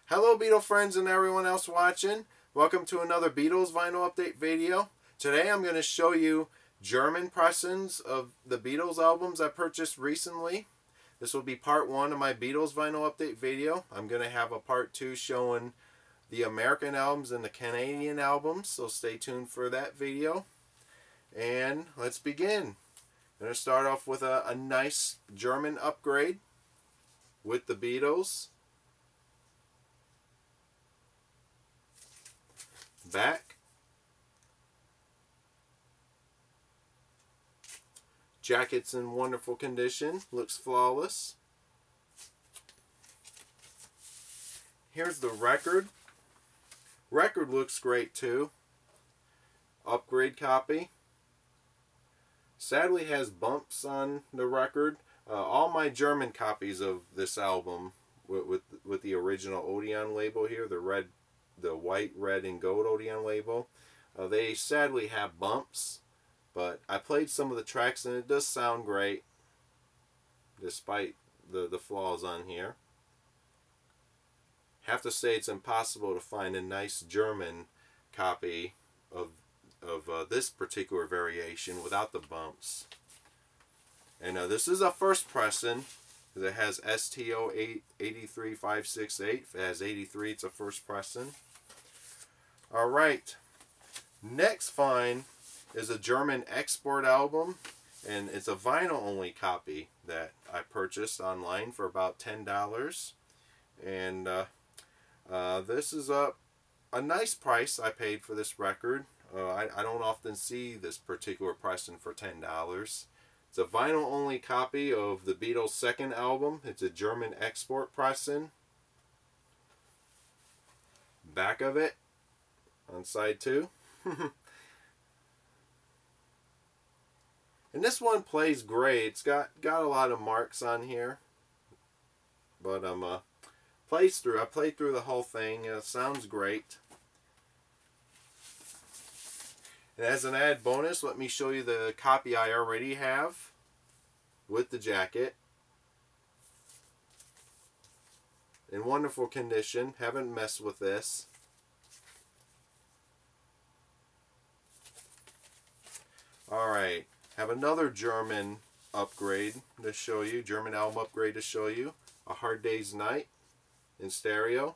Hello Beatle friends and everyone else watching. Welcome to another Beatles vinyl update video. Today I'm going to show you German pressings of the Beatles albums I purchased recently. This will be part 1 of my Beatles vinyl update video. I'm going to have a part 2 showing the American albums and the Canadian albums, so stay tuned for that video. And let's begin. I'm going to start off with a nice German upgrade with the Beatles. Back. Jacket's in wonderful condition. Looks flawless. Here's the record. Record looks great too. Upgrade copy. Sadly has bumps on the record. All my German copies of this album with the original Odeon label here, the white, red, and gold Odeon label, they sadly have bumps, but I played some of the tracks and it does sound great despite the flaws on here. Have to say it's impossible to find a nice German copy of this particular variation without the bumps. And this is a first pressing. It has STO 83568. If it has 83, it's a first pressing. Alright, next find is a German export album, and it's a vinyl only copy that I purchased online for about $10. And this is a nice price I paid for this record. I don't often see this particular pressing for $10. It's a vinyl only copy of the Beatles' second album. It's a German export pressing. Back of it on side 2. And this one plays great. It's got a lot of marks on here, but plays through. I played through the whole thing. Sounds great. And as an added bonus, let me show you the copy I already have with the jacket. In wonderful condition. Haven't messed with this. Alright, have another German upgrade to show you. German album upgrade to show you. A Hard Day's Night in stereo.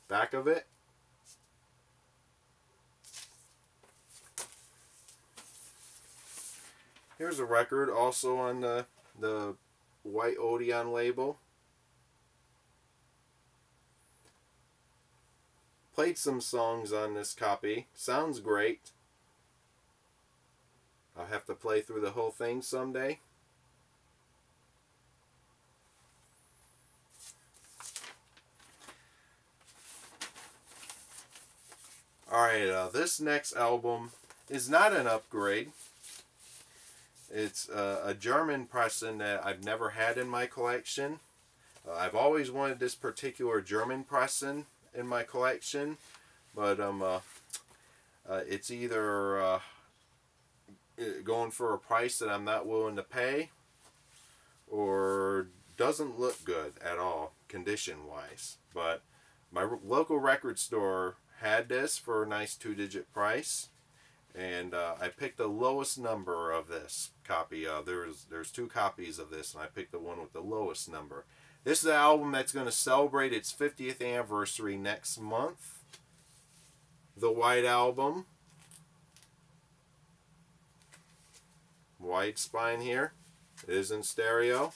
Back of it. Here's a record also on the white Odeon label. Played some songs on this copy. Sounds great. I'll have to play through the whole thing someday. Alright, this next album is not an upgrade. It's a German pressing that I've never had in my collection. I've always wanted this particular German pressing in my collection, but it's either going for a price that I'm not willing to pay, or doesn't look good at all condition-wise. But my local record store had this for a nice 2-digit price. And I picked the lowest number of this copy. There's 2 copies of this, and I picked the one with the lowest number. This is the album that's going to celebrate its 50th anniversary next month. The White Album. White spine here. It is in stereo.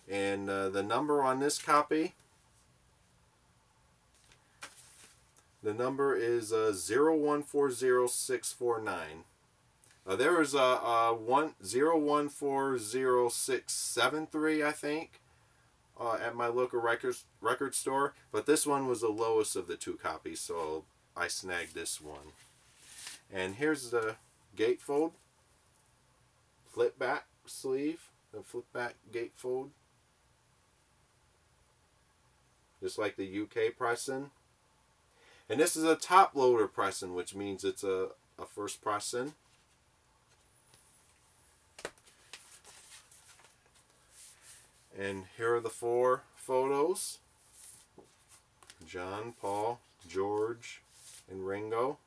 And the number on this copy, the number is 0140649. There was a 0140673, I think, at my local record store. But this one was the lowest of the 2 copies, so I snagged this one. And here's the gatefold, flip back sleeve, the flip back gatefold, just like the UK pressing. And this is a top loader pressing, which means it's a first pressing. And here are the 4 photos. John, Paul, George, and Ringo.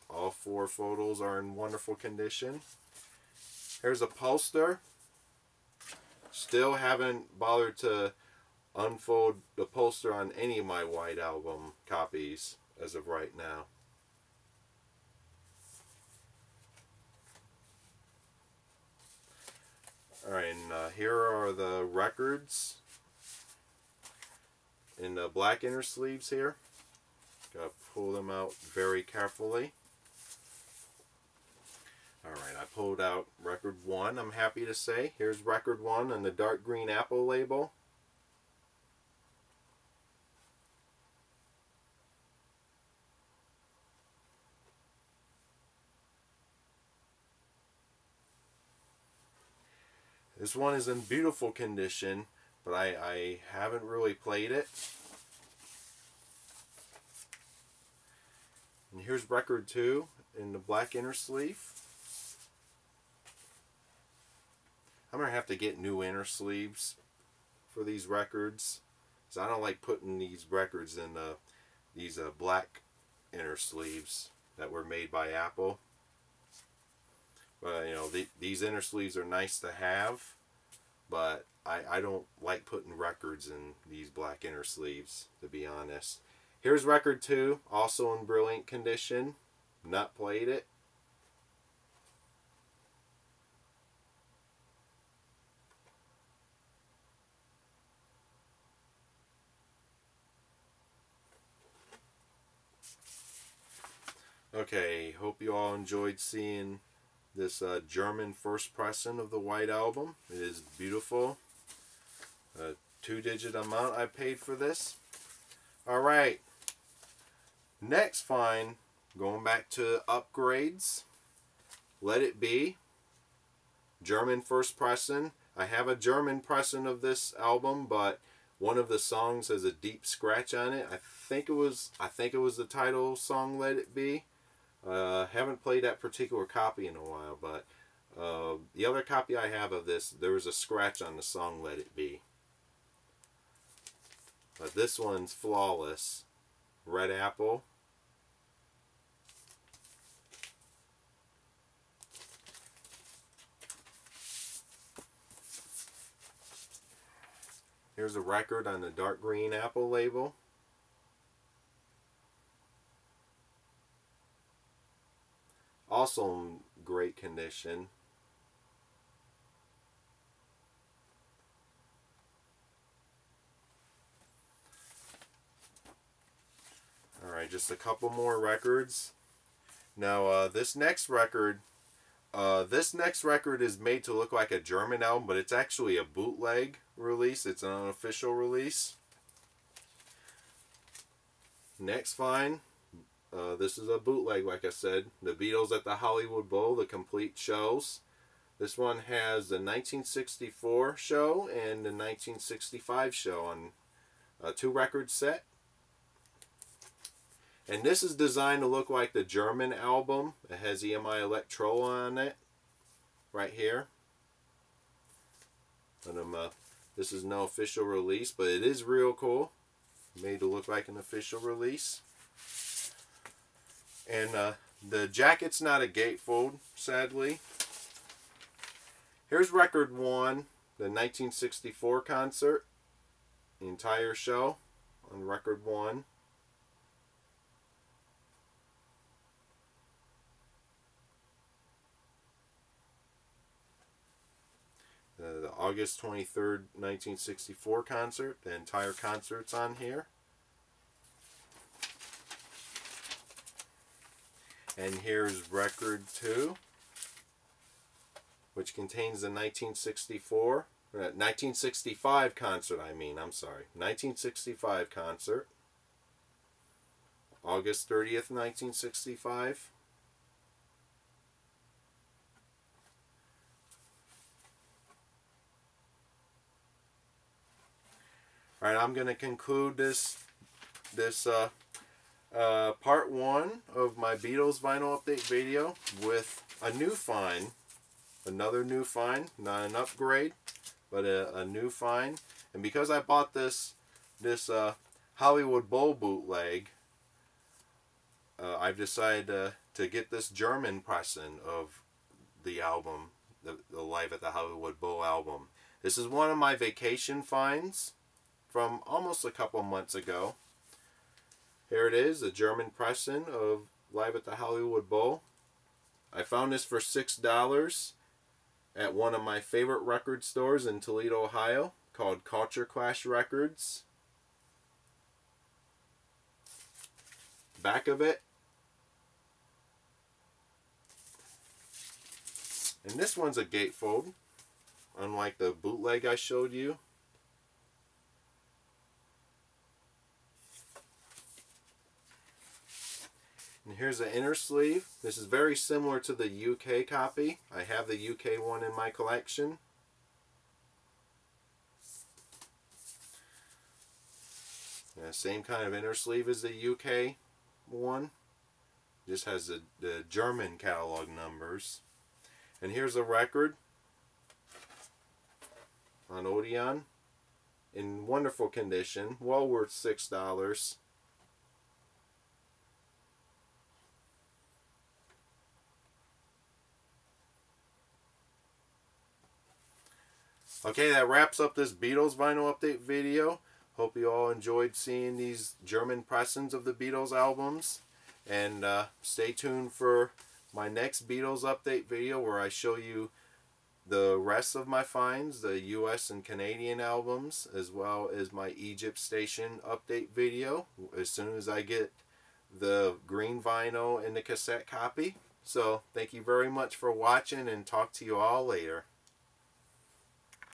All 4 photos are in wonderful condition. Here's a poster. Still haven't bothered to unfold the poster on any of my White Album copies as of right now. Alright, and here are the records in the black inner sleeves here. Gotta pull them out very carefully. Alright, I pulled out record 1, I'm happy to say. Here's record 1 on the dark green Apple label. This one is in beautiful condition, but I haven't really played it. And here's record 2 in the black inner sleeve. I'm going to have to get new inner sleeves for these records, because I don't like putting these records in these black inner sleeves that were made by Apple. But you know, these inner sleeves are nice to have, but I don't like putting records in these black inner sleeves, to be honest. Here's record 2, also in brilliant condition. Not played it. Okay, hope you all enjoyed seeing this German first pressing of the White Album. It is beautiful. A 2-digit amount I paid for this. Alright, next find, going back to upgrades. Let It Be, German first pressing. I have a German pressing of this album, but one of the songs has a deep scratch on it. I think it was the title song, Let It Be. Haven't played that particular copy in a while, but the other copy I have of this, there was a scratch on the song Let It Be. But this one's flawless. Red Apple. Here's a record on the dark green Apple label. Also in great condition. Alright, just a couple more records. Now this next record is made to look like a German album, but it's actually a bootleg release. It's an unofficial release. Next find. This is a bootleg, like I said. The Beatles at the Hollywood Bowl, the complete shows. This one has the 1964 show and the 1965 show on a 2-record set. And this is designed to look like the German album. It has EMI Electrola on it, right here. But this is no official release, but it is real cool. Made to look like an official release. And the jacket's not a gatefold, sadly. Here's record 1, the 1964 concert. The entire show on record 1. The August 23rd, 1964 concert. The entire concert's on here. And here's record 2, which contains the 1965 concert, I'm sorry. 1965 concert. August 30th, 1965. Alright, I'm going to conclude this part 1 of my Beatles vinyl update video with a new find. Another new find, not an upgrade. but a new find. And because I bought this Hollywood Bowl bootleg, I've decided to get this German pressing of the album, the Live at the Hollywood Bowl album. This is one of my vacation finds from almost a couple months ago. Here it is, a German pressing of Live at the Hollywood Bowl. I found this for $6 at one of my favorite record stores in Toledo, Ohio, called Culture Clash Records. Back of it. And this one's a gatefold, unlike the bootleg I showed you. And here's the inner sleeve. This is very similar to the UK copy. I have the UK one in my collection. Yeah, same kind of inner sleeve as the UK one. Just has the German catalog numbers. And here's a record on Odeon in wonderful condition, well worth $6. Okay, that wraps up this Beatles vinyl update video. Hope you all enjoyed seeing these German pressings of the Beatles albums. And stay tuned for my next Beatles update video where I show you the rest of my finds, the US and Canadian albums, as well as my Egypt Station update video as soon as I get the green vinyl and the cassette copy. So thank you very much for watching, and talk to you all later.